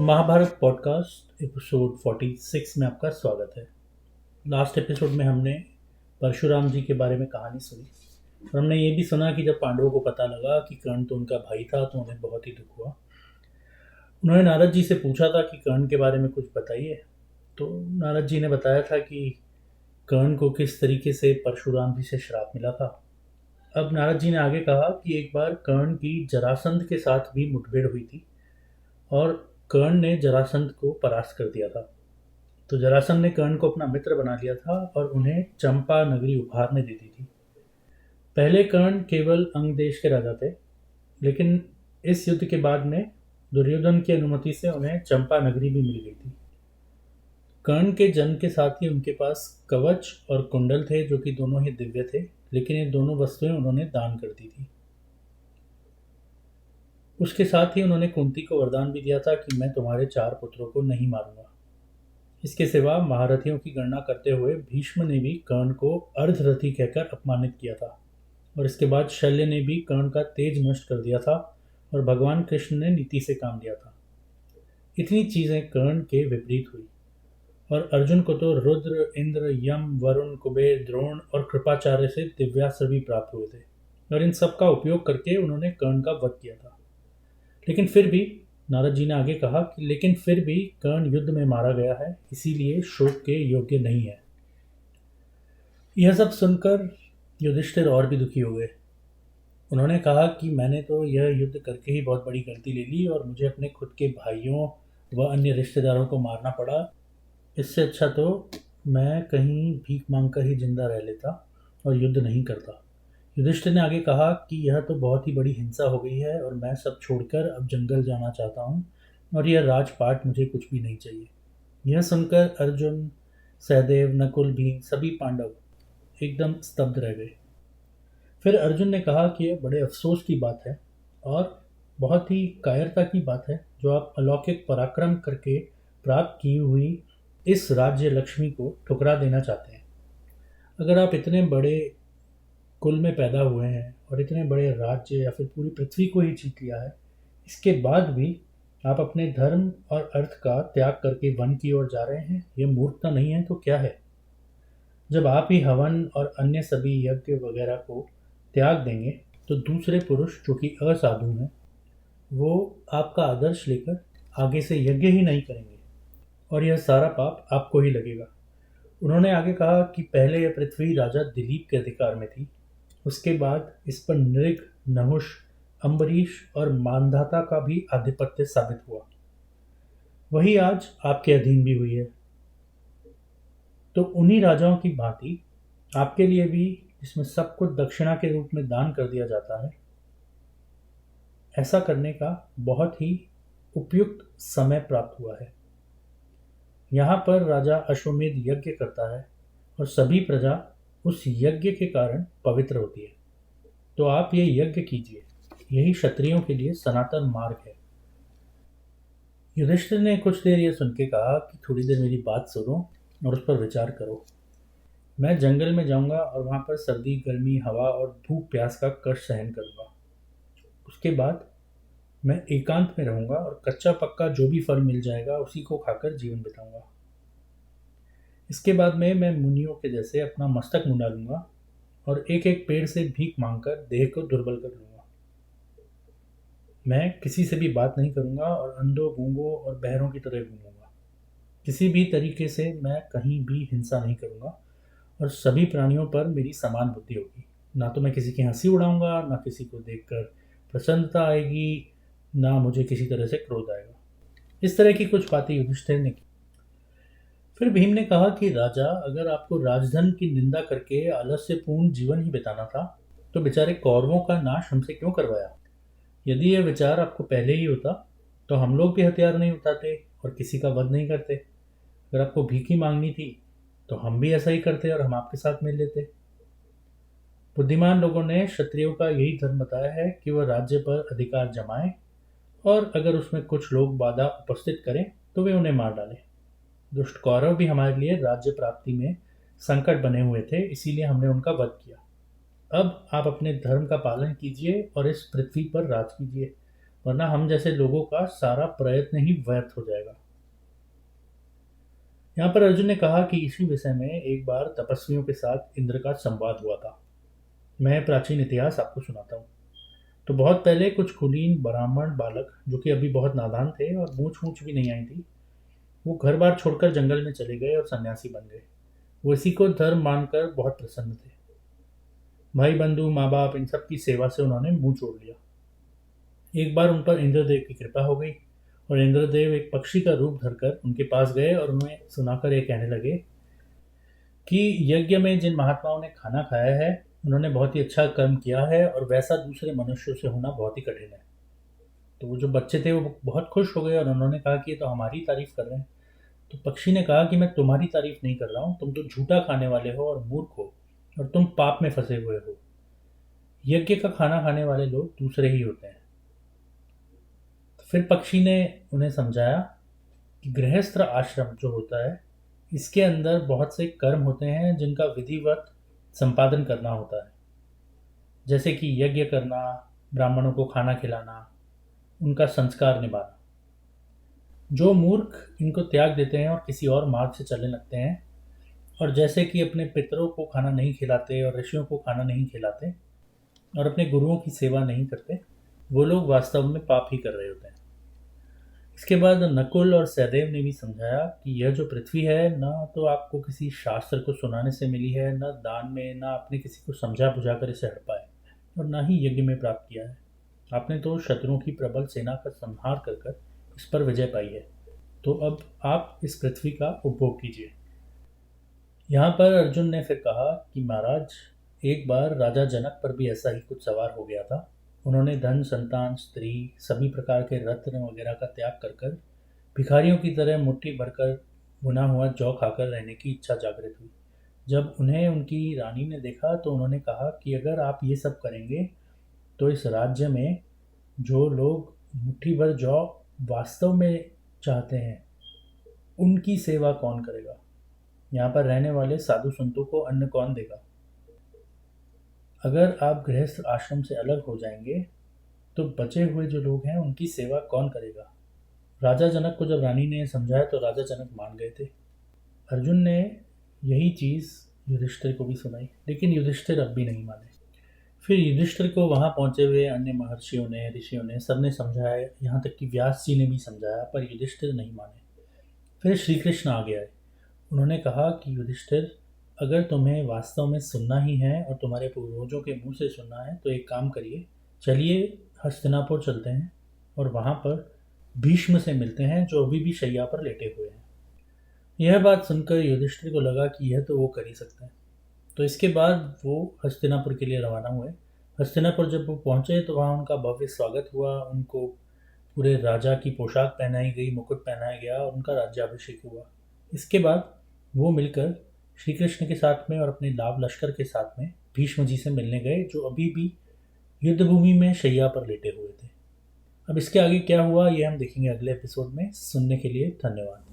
Mahabharat podcast episode 46 में आपका स्वागत है। लास्ट एपिसोड में हमने परशुराम जी के बारे में कहानी सुनी और हमने ये भी सुना कि जब पांडवों को पता लगा कि कर्ण तो उनका भाई था तो उन्हें बहुत ही दुख हुआ। उन्होंने नारद जी से पूछा था कि कर्ण के बारे में कुछ बताइए। तो नारद जी ने बताया था कि कर्ण को किस तरीके से परशुराम जी से श्राप मिला था। अब नारद जी ने आगे कहा कि एक बार कर्ण की जरासंध के साथ भी मुठभेड़ हुई थी और कर्ण ने जरासंध को परास्त कर दिया था। तो जरासंध ने कर्ण को अपना मित्र बना लिया था और उन्हें चंपा नगरी उपहार में दे दी थी। पहले कर्ण केवल अंग देश के राजा थे, लेकिन इस युद्ध के बाद में दुर्योधन की अनुमति से उन्हें चंपा नगरी भी मिल गई थी। कर्ण के जन्म के साथ ही उनके पास कवच और कुंडल थे, जो कि दोनों ही दिव्य थे, लेकिन ये दोनों वस्तुएं उन्होंने दान कर दी थी। उसके साथ ही उन्होंने कुंती को वरदान भी दिया था कि मैं तुम्हारे 4 पुत्रों को नहीं मारूंगा। इसके सिवा महारथियों की गणना करते हुए भीष्म ने भी कर्ण को अर्धरथी कहकर अपमानित किया था और इसके बाद शल्य ने भी कर्ण का तेज नष्ट कर दिया था और भगवान कृष्ण ने नीति से काम लिया था। इतनी चीजें कर्ण के विपरीत हुई और अर्जुन को तो रुद्र, इंद्र, यम, वरुण, कुबेर, द्रोण और कृपाचार्य से दिव्यास्त्र भी प्राप्त हुए थे और इन सब का उपयोग करके उन्होंने कर्ण का वध किया था। लेकिन फिर भी नारद जी ने आगे कहा कि लेकिन फिर भी कर्ण युद्ध में मारा गया है, इसीलिए शोक के योग्य नहीं है। यह सब सुनकर युधिष्ठिर और भी दुखी हो गए। उन्होंने कहा कि मैंने तो यह युद्ध करके ही बहुत बड़ी गलती ले ली और मुझे अपने खुद के भाइयों व अन्य रिश्तेदारों को मारना पड़ा। इससे अच्छा तो मैं कहीं भीख मांगकर ही जिंदा रह लेता और युद्ध नहीं करता। युधिष्ठिर ने आगे कहा कि यह तो बहुत ही बड़ी हिंसा हो गई है और मैं सब छोड़कर अब जंगल जाना चाहता हूँ और यह राजपाट मुझे कुछ भी नहीं चाहिए। यह सुनकर अर्जुन, सहदेव, नकुल, भीम सभी पांडव एकदम स्तब्ध रह गए। फिर अर्जुन ने कहा कि यह बड़े अफसोस की बात है और बहुत ही कायरता की बात है जो आप अलौकिक पराक्रम करके प्राप्त की हुई इस राज्य लक्ष्मी को ठुकरा देना चाहते हैं। अगर आप इतने बड़े कुल में पैदा हुए हैं और इतने बड़े राज्य या फिर पूरी पृथ्वी को ही जीत लिया है, इसके बाद भी आप अपने धर्म और अर्थ का त्याग करके वन की ओर जा रहे हैं, यह मूर्खता नहीं है तो क्या है। जब आप ही हवन और अन्य सभी यज्ञ वगैरह को त्याग देंगे तो दूसरे पुरुष जो कि असाधु हैं वो आपका आदर्श लेकर आगे से यज्ञ ही नहीं करेंगे और यह सारा पाप आपको ही लगेगा। उन्होंने आगे कहा कि पहले यह पृथ्वी राजा दिलीप के अधिकार में थी, उसके बाद इस पर नृग, नहुष, अम्बरीश और मानधाता का भी आधिपत्य साबित हुआ। वही आज आपके अधीन भी हुई है। तो उन्हीं राजाओं की भांति आपके लिए भी, जिसमें सब कुछ दक्षिणा के रूप में दान कर दिया जाता है, ऐसा करने का बहुत ही उपयुक्त समय प्राप्त हुआ है। यहाँ पर राजा अश्वमेध यज्ञ करता है और सभी प्रजा उस यज्ञ के कारण पवित्र होती है। तो आप ये यज्ञ कीजिए, यही क्षत्रियों के लिए सनातन मार्ग है। युधिष्ठिर ने कुछ देर यह सुन के कहा कि थोड़ी देर मेरी बात सुनो और उस पर विचार करो। मैं जंगल में जाऊंगा और वहां पर सर्दी, गर्मी, हवा और भूख प्यास का कष्ट सहन करूंगा। उसके बाद मैं एकांत में रहूंगा और कच्चा पक्का जो भी फल मिल जाएगा उसी को खाकर जीवन बिताऊंगा। इसके बाद में मैं मुनियों के जैसे अपना मस्तक मुंडा लूंगा और एक एक पेड़ से भीख मांगकर देह को दुर्बल कर लूंगा। मैं किसी से भी बात नहीं करूंगा और अंधों, गूंगों और बहरों की तरह घूमूंगा। किसी भी तरीके से मैं कहीं भी हिंसा नहीं करूंगा और सभी प्राणियों पर मेरी समान बुद्धि होगी। ना तो मैं किसी की हंसी उड़ाऊंगा, ना किसी को देखकर प्रसन्नता आएगी, ना मुझे किसी तरह से क्रोध आएगा। इस तरह की कुछ बातें युधिष्ठिर ने की। फिर भीम ने कहा कि राजा, अगर आपको राजधन की निंदा करके आलस्यपूर्ण जीवन ही बिताना था तो बेचारे कौरवों का नाश हमसे क्यों करवाया। यदि यह विचार आपको पहले ही होता तो हम लोग भी हथियार नहीं उठाते और किसी का वध नहीं करते। अगर आपको भीख ही मांगनी थी तो हम भी ऐसा ही करते और हम आपके साथ मिल लेते। बुद्धिमान लोगों ने क्षत्रियों का यही धर्म बताया है कि वह राज्य पर अधिकार जमाएं और अगर उसमें कुछ लोग बाधा उपस्थित करें तो वे उन्हें मार डालें। दुष्ट कौरव भी हमारे लिए राज्य प्राप्ति में संकट बने हुए थे, इसीलिए हमने उनका वध किया। अब आप अपने धर्म का पालन कीजिए और इस पृथ्वी पर राज कीजिए वरना हम जैसे लोगों का सारा प्रयत्न ही व्यर्थ हो जाएगा। यहाँ पर अर्जुन ने कहा कि इसी विषय में एक बार तपस्वियों के साथ इंद्र का संवाद हुआ था। मैं प्राचीन इतिहास आपको सुनाता हूँ। तो बहुत पहले कुछ कुलीन ब्राह्मण बालक, जो कि अभी बहुत नादान थे और मूछ मूछ भी नहीं आई थी, वो घर बार छोड़कर जंगल में चले गए और सन्यासी बन गए। वो इसी को धर्म मानकर बहुत प्रसन्न थे। भाई बंधु माँ बाप इन सब की सेवा से उन्होंने मुंह छोड़ लिया। एक बार उन पर इंद्रदेव की कृपा हो गई और इंद्रदेव एक पक्षी का रूप धरकर उनके पास गए और उन्हें सुनाकर ये कहने लगे कि यज्ञ में जिन महात्माओं ने खाना खाया है, उन्होंने बहुत ही अच्छा कर्म किया है और वैसा दूसरे मनुष्यों से होना बहुत ही कठिन है। तो वो जो बच्चे थे वो बहुत खुश हो गए और उन्होंने कहा कि ये तो हमारी तारीफ कर रहे हैं। तो पक्षी ने कहा कि मैं तुम्हारी तारीफ नहीं कर रहा हूँ, तुम तो झूठा खाने वाले हो और मूर्ख हो, और तुम पाप में फंसे हुए हो। यज्ञ का खाना खाने वाले लोग दूसरे ही होते हैं। तो फिर पक्षी ने उन्हें समझाया कि गृहस्थ आश्रम जो होता है, इसके अंदर बहुत से कर्म होते हैं जिनका विधिवत संपादन करना होता है। जैसे कि यज्ञ करना, ब्राह्मणों को खाना खिलाना, उनका संस्कार निभाना। जो मूर्ख इनको त्याग देते हैं और किसी और मार्ग से चलने लगते हैं, और जैसे कि अपने पितरों को खाना नहीं खिलाते और ऋषियों को खाना नहीं खिलाते और अपने गुरुओं की सेवा नहीं करते, वो लोग वास्तव में पाप ही कर रहे होते हैं। इसके बाद नकुल और सहदेव ने भी समझाया कि यह जो पृथ्वी है, न तो आपको किसी शास्त्र को सुनाने से मिली है, न दान में, न आपने किसी को समझा बुझा कर इसे हड़पा है, और न ही यज्ञ में प्राप्त किया है। आपने तो शत्रुओं की प्रबल सेना का संहार कर कर इस पर विजय पाई है। तो अब आप इस पृथ्वी का उपभोग कीजिए। यहाँ पर अर्जुन ने फिर कहा कि महाराज, एक बार राजा जनक पर भी ऐसा ही कुछ सवार हो गया था। उन्होंने धन, संतान, स्त्री, सभी प्रकार के रत्न वगैरह का त्याग कर कर भिखारियों की तरह मुट्ठी भरकर भुना हुआ जौ खाकर रहने की इच्छा जागृत हुई। जब उन्हें उनकी रानी ने देखा तो उन्होंने कहा कि अगर आप ये सब करेंगे तो इस राज्य में जो लोग मुट्ठी भर जौ वास्तव में चाहते हैं, उनकी सेवा कौन करेगा? यहाँ पर रहने वाले साधु संतों को अन्न कौन देगा? अगर आप गृहस्थ आश्रम से अलग हो जाएंगे तो बचे हुए जो लोग हैं उनकी सेवा कौन करेगा? राजा जनक को जब रानी ने समझाया तो राजा जनक मान गए थे। अर्जुन ने यही चीज़ युधिष्ठिर को भी सुनाई, लेकिन युधिष्ठिर अब भी नहीं माने। फिर युधिष्ठिर को वहाँ पहुँचे हुए अन्य महर्षियों ने, ऋषियों ने, सबने समझाया, यहाँ तक कि व्यास जी ने भी समझाया, पर युधिष्ठिर नहीं माने। फिर श्री कृष्ण आ गया। उन्होंने कहा कि युधिष्ठिर, अगर तुम्हें वास्तव में सुनना ही है और तुम्हारे पूर्वजों के मुंह से सुनना है तो एक काम करिए, चलिए हस्तिनापुर चलते हैं और वहाँ पर भीष्म से मिलते हैं, जो अभी भी शैया पर लेटे हुए हैं। यह बात सुनकर युधिष्ठिर को लगा कि यह तो वो कर ही सकते हैं। तो इसके बाद वो हस्तिनापुर के लिए रवाना हुए। हस्तिनापुर जब वो पहुँचे तो वहाँ उनका भव्य स्वागत हुआ। उनको पूरे राजा की पोशाक पहनाई गई, मुकुट पहनाया गया और उनका राज्याभिषेक हुआ। इसके बाद वो मिलकर श्री कृष्ण के साथ में और अपने लाभ लश्कर के साथ में भीष्म जी से मिलने गए, जो अभी भी युद्ध भूमि में शैया पर लेटे हुए थे। अब इसके आगे क्या हुआ ये हम देखेंगे अगले एपिसोड में। सुनने के लिए धन्यवाद।